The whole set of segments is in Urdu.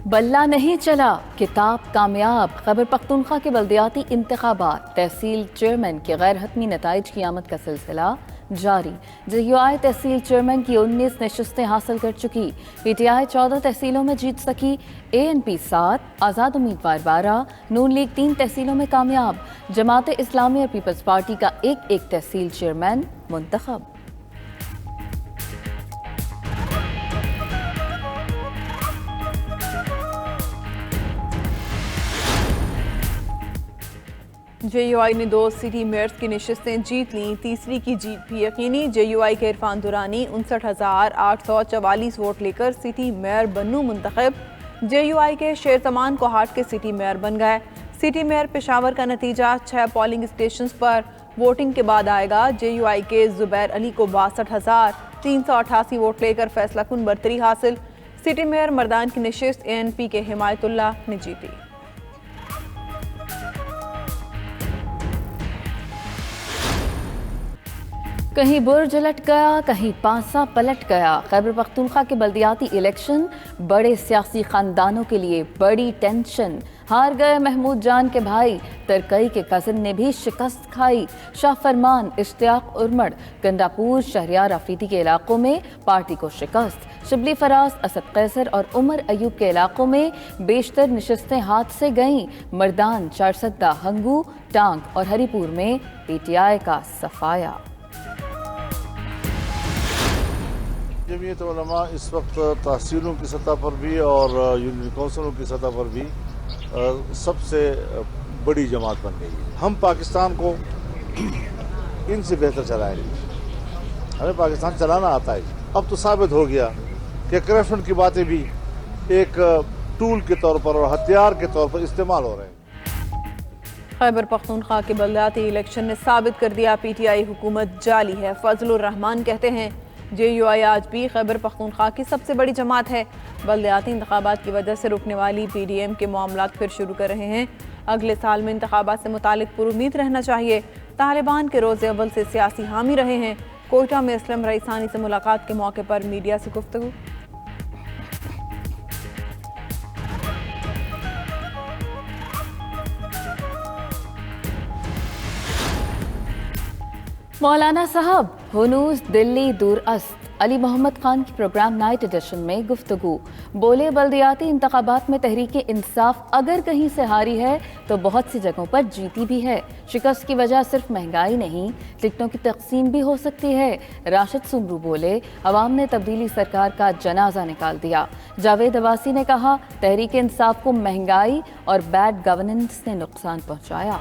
بلہ نہیں چلا کتاب کامیاب، خیبر پختونخوا کے بلدیاتی انتخابات تحصیل چیئرمین کے غیر حتمی نتائج کی آمد کا سلسلہ جاری۔ جے یو آئی تحصیل چیئرمین کی 19 نشستیں حاصل کر چکی، پی ٹی آئی 14 تحصیلوں میں جیت سکی، اے این پی 7، آزاد امیدوار 12، نون لیگ 3 تحصیلوں میں کامیاب، جماعت اسلامی اور پیپلز پارٹی کا ایک تحصیل چیئرمین منتخب۔ جے یو آئی نے 2 سٹی میئرز کی نشستیں جیت لیں، تیسری کی جیت بھی یقینی۔ جے یو آئی کے عرفان دورانی 59,844 ووٹ لے کر سٹی میئر بنو منتخب۔ جے یو آئی کے شیر زمان کوہاٹ کے سٹی میئر بن گئے۔ سٹی میئر پشاور کا نتیجہ 6 پولنگ اسٹیشنز پر ووٹنگ کے بعد آئے گا۔ جے یو آئی کے زبیر علی کو 62,388 ووٹ لے کر فیصلہ کن برتری حاصل۔ سٹی میئر مردان کی نشست اے این پی کے حمایت اللہ نے جیتی۔ کہیں برج لٹ گیا، کہیں پانسا پلٹ گیا۔ خیبر پختونخوا کے بلدیاتی الیکشن بڑے سیاسی خاندانوں کے لیے بڑی ٹینشن۔ ہار گئے محمود جان کے بھائی، ترکئی کے کزن نے بھی شکست کھائی۔ شاہ فرمان، اشتیاق ارمڑ، گنڈاپور، شہریار آفریدی کے علاقوں میں پارٹی کو شکست۔ شبلی فراز، اسد قیصر اور عمر ایوب کے علاقوں میں بیشتر نشستیں ہاتھ سے گئیں۔ مردان، چارسدہ، ہنگو، ٹانگ اور ہری پور میں پی ٹی آئی کا صفایا۔ جمعیت علماء اس وقت تحصیلوں کی سطح پر بھی اور یونین کونسلوں کی سطح پر بھی سب سے بڑی جماعت بن گئی ہے۔ ہم پاکستان کو ان سے بہتر چلائیں گے، ہمیں پاکستان چلانا آتا ہے۔ اب تو ثابت ہو گیا کہ کرپشن کی باتیں بھی ایک ٹول کے طور پر اور ہتھیار کے طور پر استعمال ہو رہے ہیں۔ خیبر پختونخوا کے بلدیاتی الیکشن نے ثابت کر دیا پی ٹی آئی حکومت جعلی ہے۔ فضل الرحمان کہتے ہیں جے یو آئی آج بھی خیبر پختونخوا کی سب سے بڑی جماعت ہے۔ بلدیاتی انتخابات کی وجہ سے رکنے والی پی ڈی ایم کے معاملات پھر شروع کر رہے ہیں۔ اگلے سال میں انتخابات سے متعلق پر امید رہنا چاہیے۔ طالبان کے روز اول سے سیاسی حامی رہے ہیں۔ کوئٹہ میں اسلم رئیسانی سے ملاقات کے موقع پر میڈیا سے گفتگو۔ مولانا صاحب، ہنوز دلی دور است، علی محمد خان کی پروگرام نائٹ ایڈیشن میں گفتگو۔ بولے بلدیاتی انتخابات میں تحریک انصاف اگر کہیں سے ہاری ہے تو بہت سی جگہوں پر جیتی بھی ہے۔ شکست کی وجہ صرف مہنگائی نہیں، ٹکٹوں کی تقسیم بھی ہو سکتی ہے۔ راشد سمرو بولے عوام نے تبدیلی سرکار کا جنازہ نکال دیا۔ جاوید عباسی نے کہا تحریک انصاف کو مہنگائی اور بیڈ گورننس نے نقصان پہنچایا۔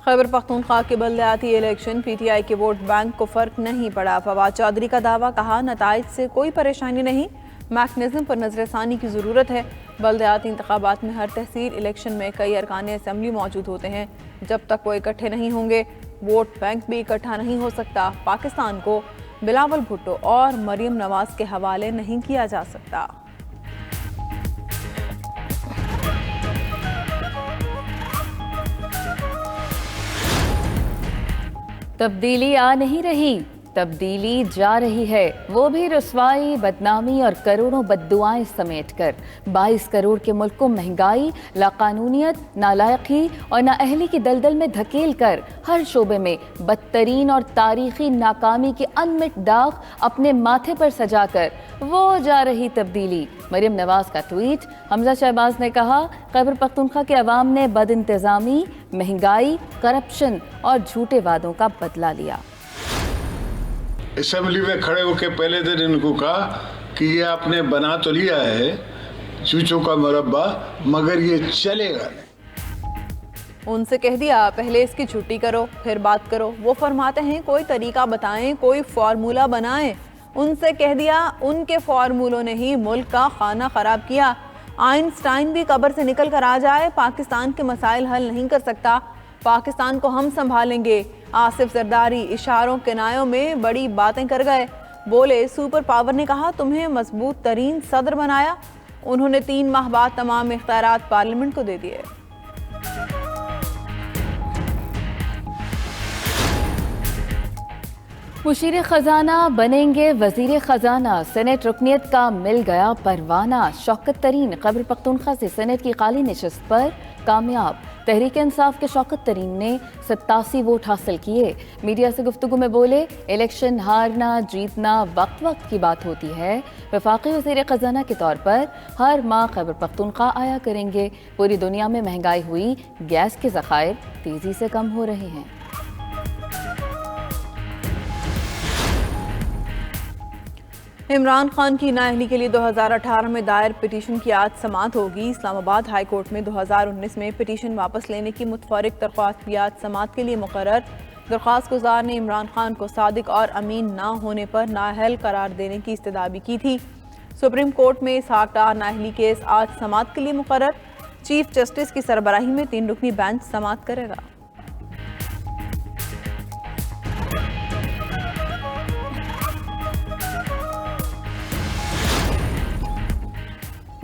خیبر پختونخوا کے بلدیاتی الیکشن پی ٹی آئی کے ووٹ بینک کو فرق نہیں پڑا۔ فواد چودھری کا دعویٰ، کہا نتائج سے کوئی پریشانی نہیں، میکنزم پر نظر ثانی کی ضرورت ہے۔ بلدیاتی انتخابات میں ہر تحصیل الیکشن میں کئی ارکان اسمبلی موجود ہوتے ہیں، جب تک وہ اکٹھے نہیں ہوں گے ووٹ بینک بھی اکٹھا نہیں ہو سکتا۔ پاکستان کو بلاول بھٹو اور مریم نواز کے حوالے نہیں کیا جا سکتا۔ تبدیلی آ نہیں رہی، تبدیلی جا رہی ہے، وہ بھی رسوائی، بدنامی اور کروڑوں بددعائیں سمیٹ کر۔ 22 کروڑ کے ملک کو مہنگائی، لاقانونیت، نالائقی اور نااہلی کی دلدل میں دھکیل کر ہر شعبے میں بدترین اور تاریخی ناکامی کے انمٹ داغ اپنے ماتھے پر سجا کر وہ جا رہی تبدیلی۔ مریم نواز کا ٹویٹ۔ حمزہ شہباز نے کہا خیبر پختونخوا کے عوام نے بد انتظامی، مہنگائی، کرپشن اور جھوٹے وعدوں کا بدلہ لیا۔ اسمبلی میں کھڑے ہو کے پہلے دن ان کو کہا کہ یہ آپ نے بنا تو لیا ہے چوچوں کا مربع، مگر یہ چلے گا نہیں۔ ان سے کہہ دیا پہلے اس کی چھٹی کرو پھر بات کرو۔ وہ فرماتے ہیں کوئی طریقہ بتائیں، کوئی فارمولہ بنائیں۔ ان سے کہہ دیا ان کے فارمولوں نے ہی ملک کا خانہ خراب کیا۔ آئنسٹائن بھی قبر سے نکل کر آ جائے، پاکستان کے مسائل حل نہیں کر سکتا۔ پاکستان کو ہم سنبھالیں گے۔ آصف زرداری اشاروں کنایوں میں بڑی باتیں کر گئے۔ بولے سپر پاور نے کہا تمہیں مضبوط ترین صدر بنایا۔ انہوں نے 3 ماہ بعد تمام اختیارات پارلیمنٹ کو دے دیے۔ مشیر خزانہ بنیں گے وزیر خزانہ، سینٹ رکنیت کا مل گیا پروانہ، شوکت ترین خیبر پختونخوا سے سینٹ کی خالی نشست پر کامیاب، تحریک انصاف کے شوکت ترین نے 87 ووٹ حاصل کیے۔ میڈیا سے گفتگو میں بولے، الیکشن ہارنا جیتنا وقت وقت کی بات ہوتی ہے، وفاقی وزیر خزانہ کے طور پر ہر ماہ خیبر پختونخوا آیا کریں گے، پوری دنیا میں مہنگائی ہوئی، گیس کے ذخائر تیزی سے کم ہو رہے ہیں۔ عمران خان کی نااہلی کے لیے 2018 میں دائر پٹیشن کی آج سماعت ہوگی۔ اسلام آباد ہائی کورٹ میں 2019 میں پٹیشن واپس لینے کی متفرق درخواست بھی آج سماعت کے لیے مقرر۔ درخواست گزار نے عمران خان کو صادق اور امین نہ ہونے پر نااہل قرار دینے کی استدعا بھی کی تھی۔ سپریم کورٹ میں اسحاق ڈار نااہلی کیس آج سماعت کے لیے مقرر۔ چیف جسٹس کی سربراہی میں 3 رکنی بینچ سماعت کرے گا۔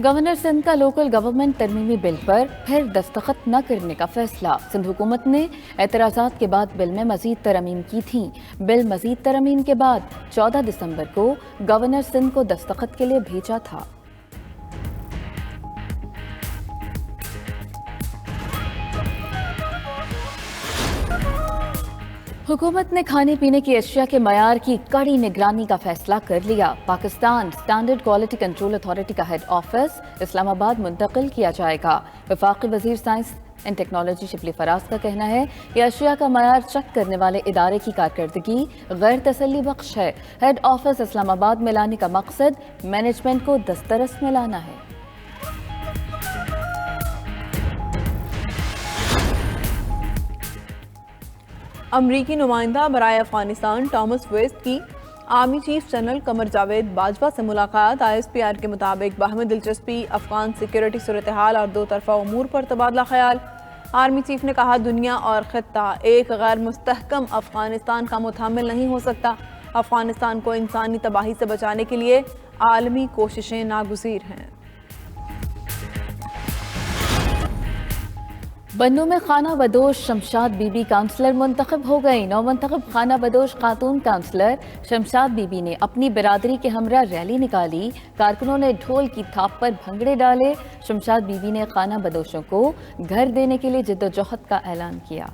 گورنر سندھ کا لوکل گورنمنٹ ترمیمی بل پر پھر دستخط نہ کرنے کا فیصلہ۔ سندھ حکومت نے اعتراضات کے بعد بل میں مزید ترامیم کی تھیں۔ بل مزید ترامیم کے بعد 14 دسمبر کو گورنر سندھ کو دستخط کے لیے بھیجا تھا۔ حکومت نے کھانے پینے کی اشیاء کے معیار کی کڑی نگرانی کا فیصلہ کر لیا۔ Pakistan standard quality control authority کا ہیڈ آفس اسلام آباد منتقل کیا جائے گا۔ وفاقی وزیر science and technology Shibli Faraz کا کہنا ہے کہ اشیاء کا معیار چیک کرنے والے ادارے کی کارکردگی غیر تسلی بخش ہے۔ ہیڈ آفس اسلام آباد میں لانے کا مقصد مینجمنٹ کو دسترس میں لانا ہے۔ امریکی نمائندہ برائے افغانستان ٹامس ویسٹ کی army chief general Qamar Javed Bajwa سے ملاقات۔ ISPR کے مطابق باہمی دلچسپی، افغان سیکیورٹی صورتحال اور 2 طرفہ امور پر تبادلہ خیال۔ آرمی چیف نے کہا، دنیا اور خطہ ایک غیر مستحکم افغانستان کا متحمل نہیں ہو سکتا۔ افغانستان کو انسانی تباہی سے بچانے کے لیے عالمی کوششیں ناگزیر ہیں۔ بنوں میں خانہ بدوش شمشاد بی بی کونسلر منتخب ہو گئی۔ نومنتخب خانہ بدوش خاتون کونسلر شمشاد بی بی نے اپنی برادری کے ہمراہ ریلی نکالی۔ کارکنوں نے ڈھول کی تھاپ پر بھنگڑے ڈالے۔ شمشاد بی بی نے خانہ بدوشوں کو گھر دینے کے لیے جدوجہد کا اعلان کیا۔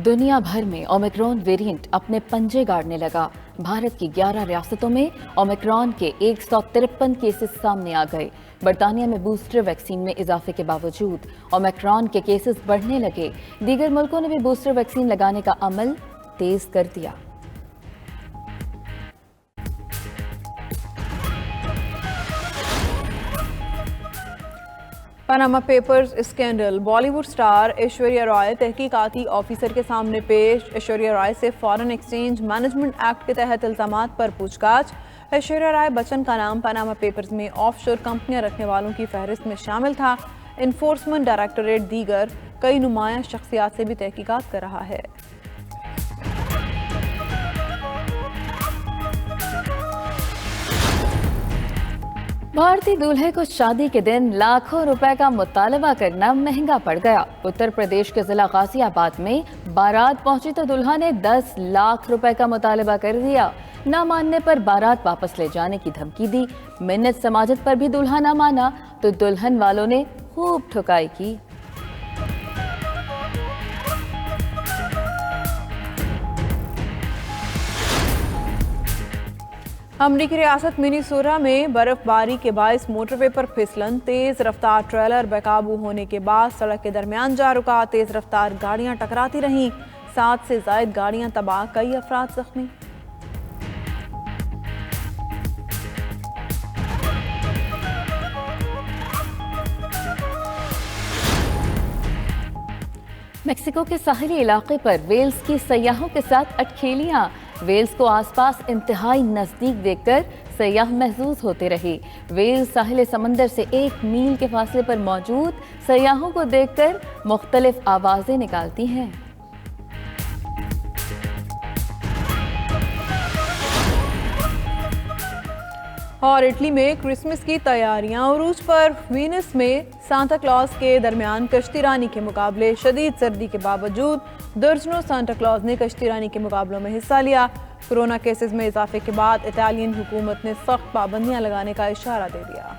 دنیا بھر میں اومیکرون ویرینٹ اپنے پنجے گاڑنے لگا۔ بھارت کی 11 ریاستوں میں اومیکرون کے 153 کیسز سامنے آ گئے۔ برطانیہ میں بوسٹر ویکسین میں اضافے کے باوجود اومیکرون کے کیسز بڑھنے لگے۔ دیگر ملکوں نے بھی بوسٹر ویکسین لگانے کا عمل تیز کر دیا۔ Panama papers scandal, Bollywood star Aishwarya Rai تحقیقاتی آفیسر کے سامنے پیش۔ ایشوریا رائے سے فارن ایکسچینج مینجمنٹ ایکٹ کے تحت الزامات پر پوچھ گاچھ۔ ایشوریا رائے بچن کا نام پاناما پیپرز میں آف شور کمپنیاں رکھنے والوں کی فہرست میں شامل تھا۔ انفورسمنٹ ڈائریکٹوریٹ دیگر کئی نمایاں شخصیات سے بھی تحقیقات کر رہا ہے۔ بھارتی دولہے کو شادی کے دن لاکھوں روپے کا مطالبہ کرنا مہنگا پڑ گیا۔ اتر پردیش کے ضلع غازی آباد میں بارات پہنچی تو دلہا نے 10 لاکھ روپے کا مطالبہ کر دیا۔ نہ ماننے پر بارات واپس لے جانے کی دھمکی دی۔ منت سماجت پر بھی دلہا نہ مانا تو دلہن والوں نے خوب ٹھکائی کی۔ امریکی ریاست منیسوٹا میں برف باری کے باعث موٹر وے پر پھسلن، تیز رفتار ٹریلر بے قابو ہونے کے بعد سڑک کے درمیان جا رکا۔ تیز رفتار گاڑیاں ٹکراتی رہیں، 7 سے زائد گاڑیاں تباہ، کئی افراد زخمی۔ میکسیکو کے ساحلی علاقے پر ویلز کی سیاحوں کے ساتھ اٹکھیلیاں۔ ویلز کو آس پاس انتہائی نزدیک دیکھ کر سیاح محظوظ ہوتے رہے۔ ویلز ساحل سمندر سے 1 میل کے فاصلے پر موجود سیاحوں کو دیکھ کر مختلف آوازیں نکالتی ہیں۔ اور اٹلی میں کرسمس کی تیاریاں عروج پر، وینس میں سانتا کلاز کے درمیان کشتی رانی کے مقابلے، شدید سردی کے باوجود درجنوں سانتا کلاز نے کشتی رانی کے مقابلوں میں حصہ لیا۔ کورونا کیسز میں اضافے کے بعد اطالین حکومت نے سخت پابندیاں لگانے کا اشارہ دے دیا۔